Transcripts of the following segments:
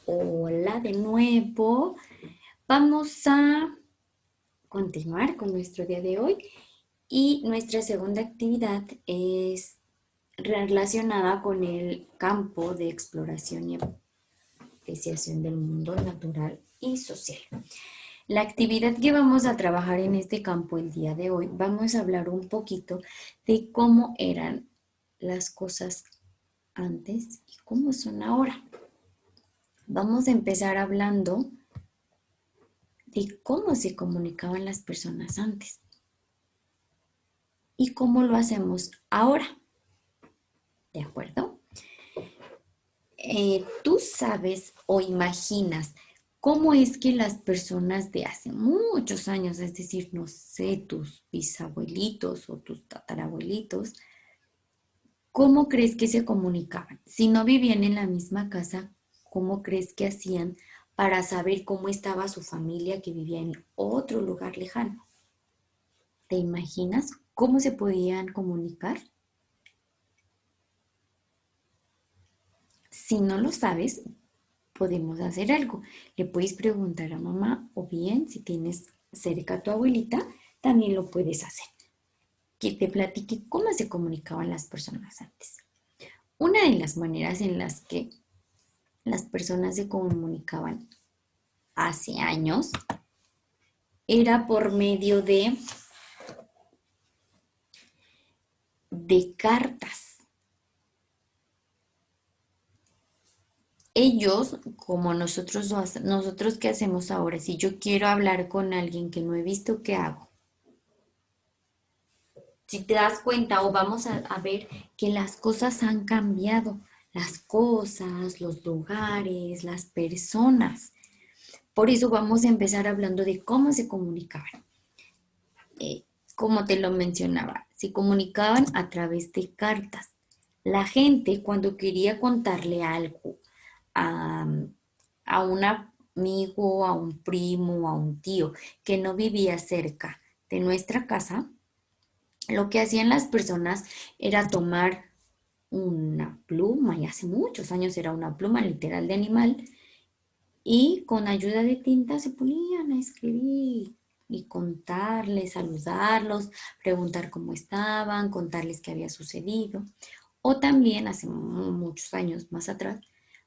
Hola de nuevo. Vamos a continuar con nuestro día de hoy y nuestra segunda actividad es relacionada con el campo de exploración y apreciación del mundo natural y social. La actividad que vamos a trabajar en este campo el día de hoy, vamos a hablar un poquito de cómo eran las cosas antes y cómo son ahora. Vamos a empezar hablando de cómo se comunicaban las personas antes y cómo lo hacemos ahora. ¿De acuerdo? Tú sabes o imaginas cómo es que las personas de hace muchos años, es decir, no sé, tus bisabuelitos o tus tatarabuelitos, ¿cómo crees que se comunicaban? Si no vivían en la misma casa, ¿cómo crees que hacían para saber cómo estaba su familia que vivía en otro lugar lejano? ¿Te imaginas cómo se podían comunicar? Si no lo sabes, podemos hacer algo. Le puedes preguntar a mamá o bien si tienes cerca a tu abuelita, también lo puedes hacer. Que te platique cómo se comunicaban las personas antes. Una de las maneras en las que las personas se comunicaban hace años era por medio de cartas. Ellos, como nosotros qué hacemos ahora, si yo quiero hablar con alguien que no he visto, ¿qué hago? Si te das cuenta o vamos a ver que las cosas han cambiado, las cosas, los lugares, las personas. Por eso vamos a empezar hablando de cómo se comunicaban. Eh, como te lo mencionaba, se comunicaban a través de cartas. La gente cuando quería contarle algo a, a un amigo, a un primo, a un tío que no vivía cerca de nuestra casa, lo que hacían las personas era tomar una pluma, y hace muchos años era una pluma literal de animal, y con ayuda de tinta se ponían a escribir y contarles, saludarlos, preguntar cómo estaban, contarles qué había sucedido. O también hace muchos años más atrás,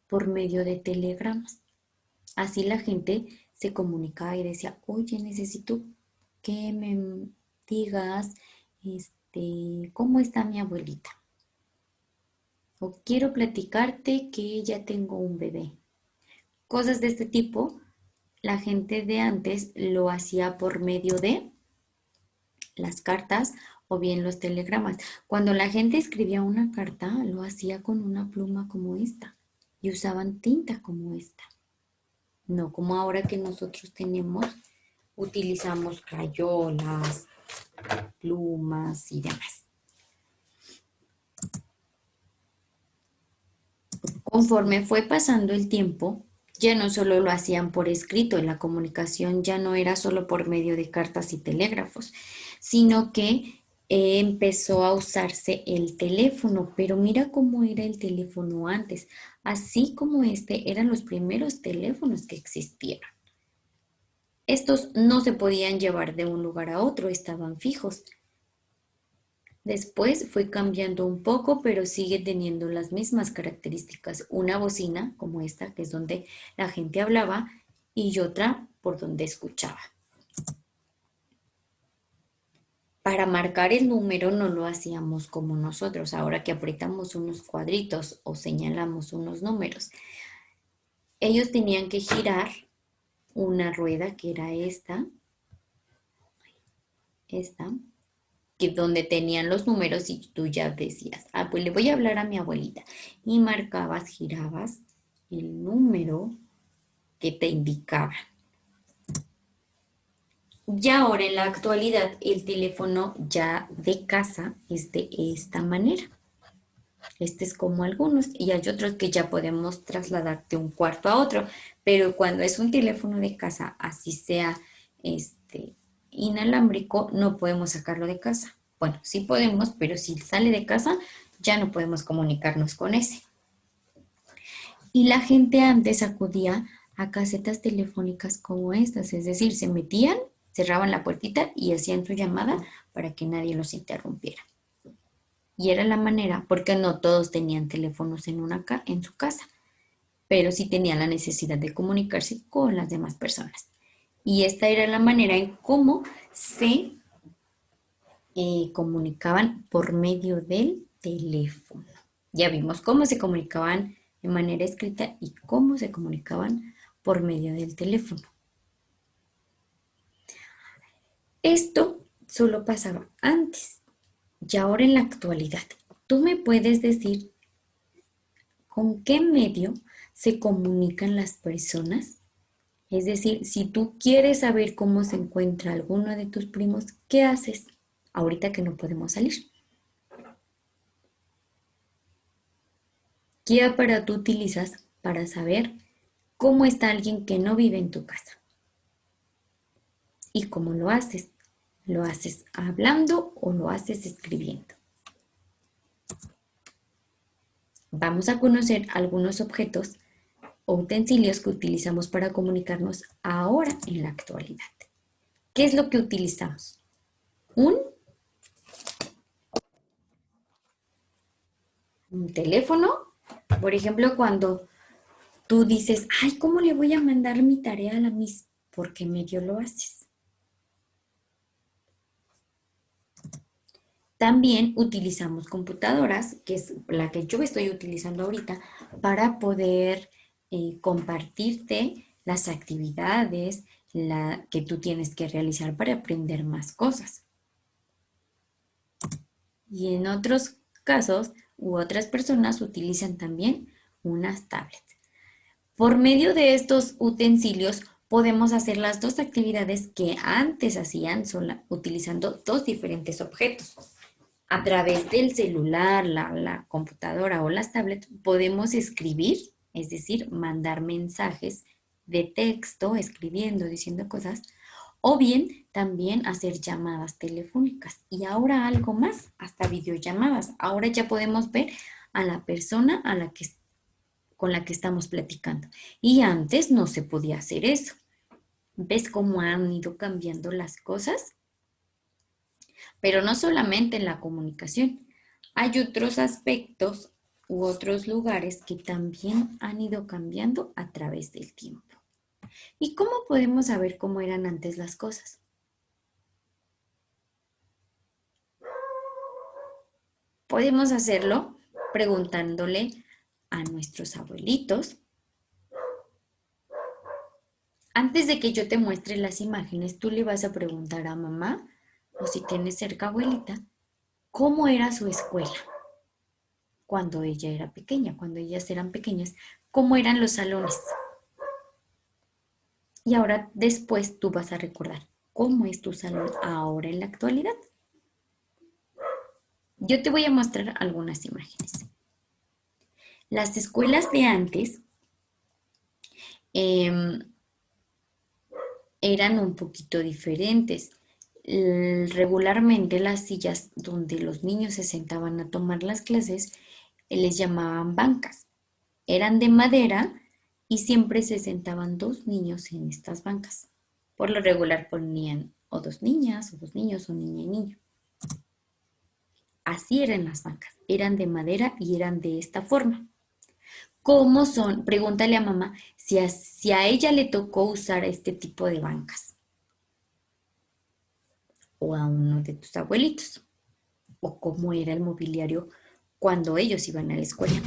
por medio de telegramas. Así la gente se comunicaba y decía, oye, necesito que me digas, cómo está mi abuelita. O quiero platicarte que ya tengo un bebé. Cosas de este tipo, la gente de antes lo hacía por medio de las cartas o bien los telegramas. Cuando la gente escribía una carta, lo hacía con una pluma como esta y usaban tinta como esta. No como ahora que nosotros utilizamos crayolas, plumas y demás. Conforme fue pasando el tiempo, ya no solo lo hacían por escrito, la comunicación ya no era solo por medio de cartas y telégrafos, sino que empezó a usarse el teléfono, pero mira cómo era el teléfono antes, así como este eran los primeros teléfonos que existieron. Estos no se podían llevar de un lugar a otro, estaban fijos. Después fue cambiando un poco, pero sigue teniendo las mismas características. Una bocina como esta, que es donde la gente hablaba, y otra por donde escuchaba. Para marcar el número no lo hacíamos como nosotros, ahora que apretamos unos cuadritos o señalamos unos números. Ellos tenían que girar una rueda que era esta, que donde tenían los números y tú ya decías, pues le voy a hablar a mi abuelita. Y marcabas, girabas el número que te indicaba. Ya ahora en la actualidad el teléfono ya de casa es de esta manera. Este es como algunos y hay otros que ya podemos trasladar de un cuarto a otro, pero cuando es un teléfono de casa, así sea este inalámbrico, no podemos sacarlo de casa. Bueno, sí podemos, pero si sale de casa, ya no podemos comunicarnos con ese. Y la gente antes acudía a casetas telefónicas como estas, es decir, se metían, cerraban la puertita y hacían su llamada para que nadie los interrumpiera. Y era la manera, porque no todos tenían teléfonos en su casa, pero sí tenían la necesidad de comunicarse con las demás personas. Y esta era la manera en cómo se comunicaban por medio del teléfono. Ya vimos cómo se comunicaban de manera escrita y cómo se comunicaban por medio del teléfono. Esto solo pasaba antes y ahora en la actualidad. ¿Tú me puedes decir con qué medio se comunican las personas? Es decir, si tú quieres saber cómo se encuentra alguno de tus primos, ¿qué haces ahorita que no podemos salir? ¿Qué aparato utilizas para saber cómo está alguien que no vive en tu casa? ¿Y cómo lo haces? ¿Lo haces hablando o lo haces escribiendo? Vamos a conocer algunos objetos o utensilios que utilizamos para comunicarnos ahora en la actualidad. ¿Qué es lo que utilizamos? Un teléfono. Por ejemplo, cuando tú dices, ay, ¿cómo le voy a mandar mi tarea a la Miss? ¿Por qué medio lo haces? También utilizamos computadoras, que es la que yo estoy utilizando ahorita, para poder compartirte las actividades que tú tienes que realizar para aprender más cosas. Y en otros casos, otras personas utilizan también unas tablets. Por medio de estos utensilios podemos hacer las dos actividades que antes hacían utilizando dos diferentes objetos. A través del celular, la computadora o las tablets podemos escribir, es decir, mandar mensajes de texto, escribiendo, diciendo cosas, o bien también hacer llamadas telefónicas. Y ahora algo más, hasta videollamadas. Ahora ya podemos ver a la persona con la que estamos platicando. Y antes no se podía hacer eso. ¿Ves cómo han ido cambiando las cosas? Pero no solamente en la comunicación. Hay otros aspectos u otros lugares que también han ido cambiando a través del tiempo. ¿Y cómo podemos saber cómo eran antes las cosas? Podemos hacerlo preguntándole a nuestros abuelitos. Antes de que yo te muestre las imágenes, tú le vas a preguntar a mamá, o si tienes cerca abuelita, cómo era su escuela cuando ella era pequeña, cuando ellas eran pequeñas, cómo eran los salones. Y ahora después tú vas a recordar cómo es tu salón ahora en la actualidad. Yo te voy a mostrar algunas imágenes. Las escuelas de antes eh, eran un poquito diferentes. Regularmente las sillas donde los niños se sentaban a tomar las clases les llamaban bancas. Eran de madera y siempre se sentaban dos niños en estas bancas. Por lo regular ponían o dos niñas, o dos niños, o niña y niño. Así eran las bancas, eran de madera y eran de esta forma. ¿Cómo son? Pregúntale a mamá si a ella le tocó usar este tipo de bancas o a uno de tus abuelitos o cómo era el mobiliario cuando ellos iban a la escuela.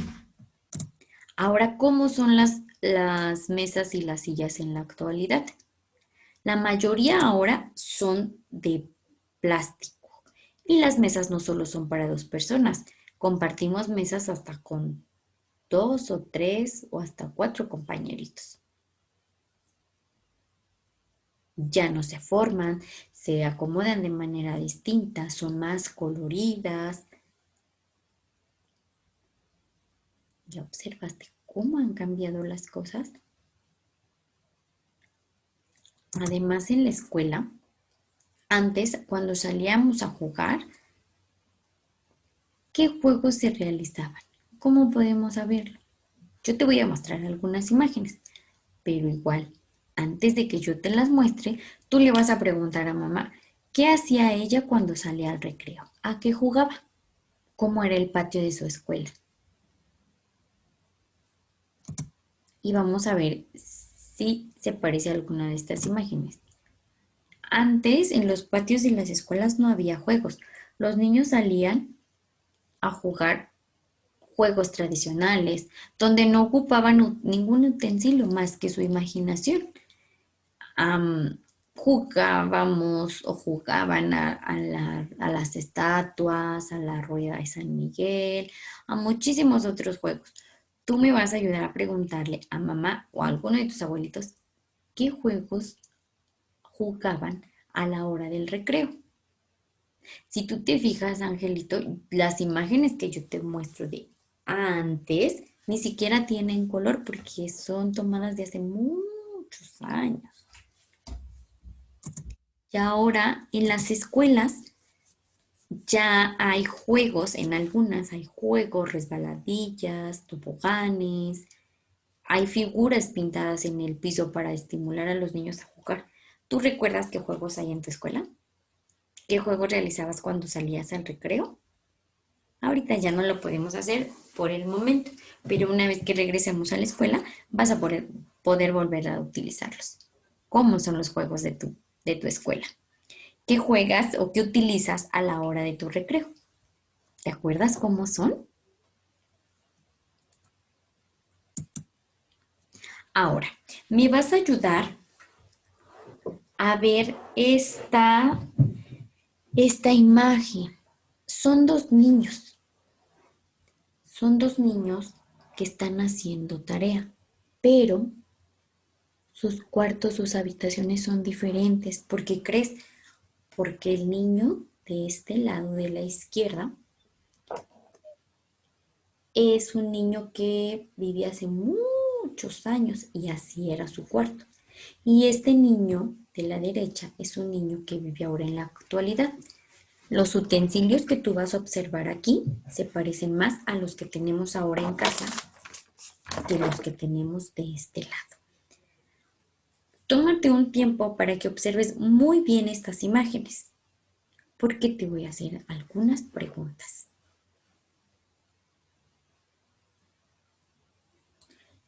Ahora, ¿cómo son las mesas y las sillas en la actualidad? La mayoría ahora son de plástico y las mesas no solo son para dos personas, compartimos mesas hasta con dos o tres o hasta cuatro compañeritos. Ya no se forman, se acomodan de manera distinta, son más coloridas. ¿Ya observaste cómo han cambiado las cosas? Además, en la escuela, antes, cuando salíamos a jugar, ¿qué juegos se realizaban? ¿Cómo podemos saberlo? Yo te voy a mostrar algunas imágenes, pero igual, antes de que yo te las muestre, tú le vas a preguntar a mamá, ¿qué hacía ella cuando salía al recreo? ¿A qué jugaba? ¿Cómo era el patio de su escuela? Y vamos a ver si se parece a alguna de estas imágenes. Antes, en los patios de las escuelas no había juegos. Los niños salían a jugar juegos tradicionales, donde no ocupaban ningún utensilio más que su imaginación. Am, Jugábamos o jugaban a las estatuas, a la rueda de San Miguel, a muchísimos otros juegos. Tú me vas a ayudar a preguntarle a mamá o a alguno de tus abuelitos qué juegos jugaban a la hora del recreo. Si tú te fijas, Angelito, las imágenes que yo te muestro de antes ni siquiera tienen color porque son tomadas de hace muchos años. Y ahora en las escuelas ya hay juegos, en algunas hay juegos, resbaladillas, toboganes, hay figuras pintadas en el piso para estimular a los niños a jugar. ¿Tú recuerdas qué juegos hay en tu escuela? ¿Qué juegos realizabas cuando salías al recreo? Ahorita ya no lo podemos hacer por el momento, pero una vez que regresemos a la escuela vas a poder volver a utilizarlos. ¿Cómo son los juegos de tu escuela? ¿Qué juegas o qué utilizas a la hora de tu recreo? ¿Te acuerdas cómo son? Ahora, me vas a ayudar a ver esta imagen. Son dos niños. Son dos niños que están haciendo tarea, pero sus cuartos, sus habitaciones son diferentes. ¿Por qué crees? Porque el niño de este lado de la izquierda es un niño que vivía hace muchos años y así era su cuarto. Y este niño de la derecha es un niño que vive ahora en la actualidad. Los utensilios que tú vas a observar aquí se parecen más a los que tenemos ahora en casa que los que tenemos de este lado. Tómate un tiempo para que observes muy bien estas imágenes, porque te voy a hacer algunas preguntas.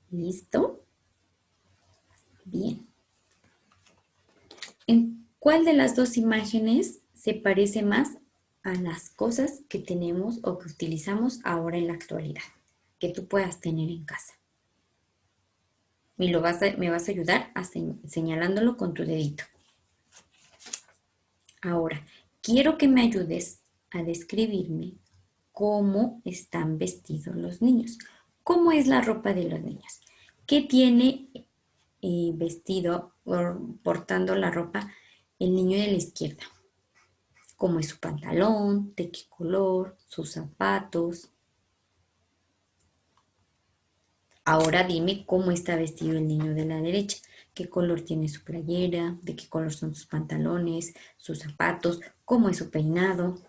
¿Listo? Bien. ¿En cuál de las dos imágenes se parece más a las cosas que tenemos o que utilizamos ahora en la actualidad, que tú puedas tener en casa? Me vas a ayudar señalándolo con tu dedito. Ahora, quiero que me ayudes a describirme cómo están vestidos los niños. ¿Cómo es la ropa de los niños? ¿Qué tiene vestido o portando la ropa el niño de la izquierda? ¿Cómo es su pantalón? ¿De qué color? ¿Sus zapatos? Ahora dime cómo está vestido el niño de la derecha. ¿Qué color tiene su playera? ¿De qué color son sus pantalones? ¿Sus zapatos? ¿Cómo es su peinado?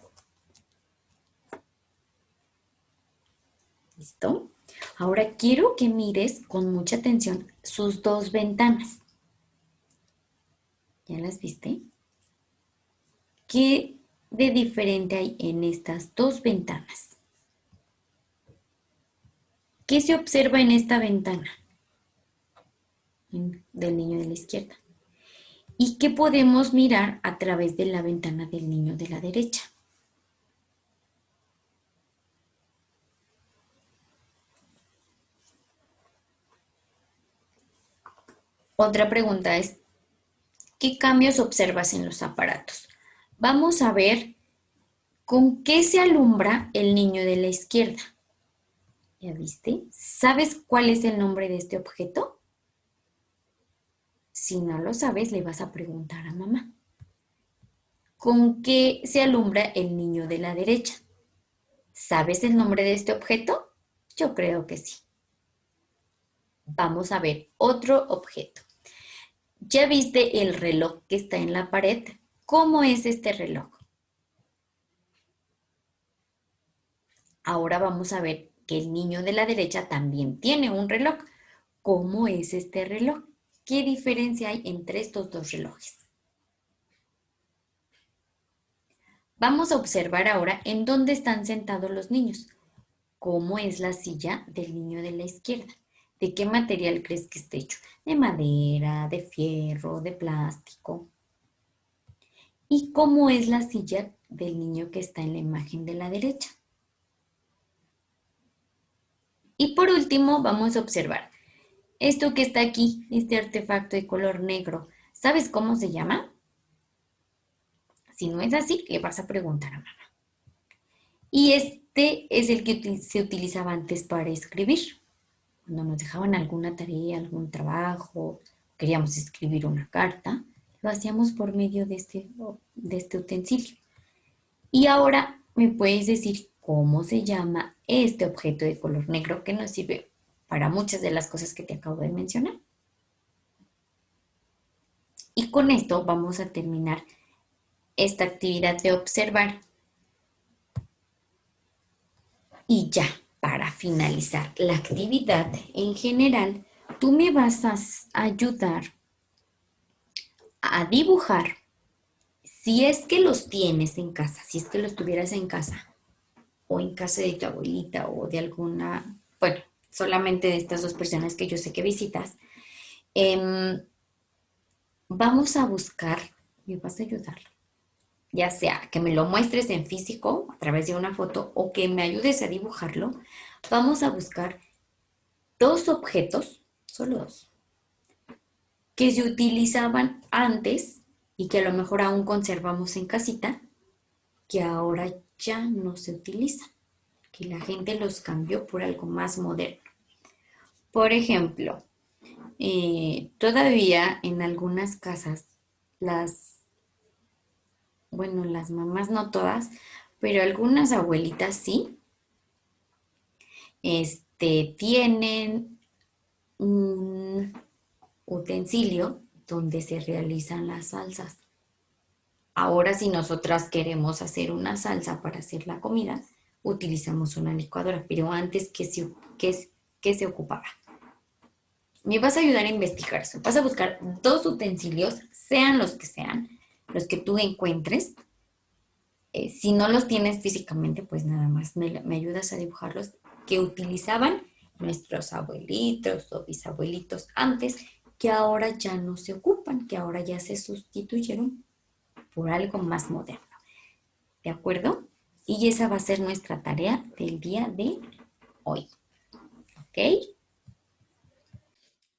¿Listo? Ahora quiero que mires con mucha atención sus dos ventanas. ¿Ya las viste? ¿Qué de diferente hay en estas dos ventanas? ¿Qué se observa en esta ventana del niño de la izquierda? ¿Y qué podemos mirar a través de la ventana del niño de la derecha? Otra pregunta es, ¿qué cambios observas en los aparatos? Vamos a ver con qué se alumbra el niño de la izquierda. ¿Ya viste? ¿Sabes cuál es el nombre de este objeto? Si no lo sabes, le vas a preguntar a mamá. ¿Con qué se alumbra el niño de la derecha? ¿Sabes el nombre de este objeto? Yo creo que sí. Vamos a ver otro objeto. ¿Ya viste el reloj que está en la pared? ¿Cómo es este reloj? Ahora vamos a ver que el niño de la derecha también tiene un reloj. ¿Cómo es este reloj? ¿Qué diferencia hay entre estos dos relojes? Vamos a observar ahora en dónde están sentados los niños. ¿Cómo es la silla del niño de la izquierda? ¿De qué material crees que está hecho? ¿De madera, de fierro, de plástico? ¿Y cómo es la silla del niño que está en la imagen de la derecha? Y por último, vamos a observar esto que está aquí, este artefacto de color negro. ¿Sabes cómo se llama? Si no es así, le vas a preguntar a mamá. Y este es el que se utilizaba antes para escribir. Cuando nos dejaban alguna tarea, algún trabajo, queríamos escribir una carta, lo hacíamos por medio de este utensilio. Y ahora me puedes decir cómo se llama este objeto de color negro que nos sirve para muchas de las cosas que te acabo de mencionar. Y con esto vamos a terminar esta actividad de observar. Y ya, para finalizar la actividad en general, tú me vas a ayudar a dibujar, si es que los tienes en casa, si es que los tuvieras en casa, o en casa de tu abuelita o de alguna, bueno, solamente de estas dos personas que yo sé que visitas, vamos a buscar, me vas a ayudar, ya sea que me lo muestres en físico a través de una foto o que me ayudes a dibujarlo. Vamos a buscar dos objetos, solo dos, que se utilizaban antes y que a lo mejor aún conservamos en casita, que ahora ya no se utilizan, que la gente los cambió por algo más moderno. Por ejemplo, todavía en algunas casas, bueno, las mamás no todas, pero algunas abuelitas sí, tienen un utensilio donde se realizan las salsas. Ahora, si nosotras queremos hacer una salsa para hacer la comida, utilizamos una licuadora, pero antes, ¿qué se ocupaba? Me vas a ayudar a investigar eso. Vas a buscar dos utensilios, sean los que tú encuentres. Si no los tienes físicamente, pues nada más me ayudas a dibujarlos, que utilizaban nuestros abuelitos o bisabuelitos antes, que ahora ya no se ocupan, que ahora ya se sustituyeron por algo más moderno. ¿De acuerdo? Y esa va a ser nuestra tarea del día de hoy. ¿Ok?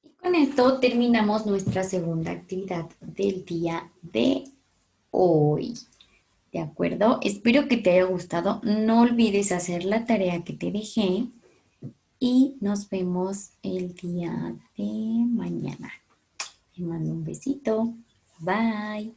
Y con esto terminamos nuestra segunda actividad del día de hoy. ¿De acuerdo? Espero que te haya gustado. No olvides hacer la tarea que te dejé y nos vemos el día de mañana. Te mando un besito. Bye.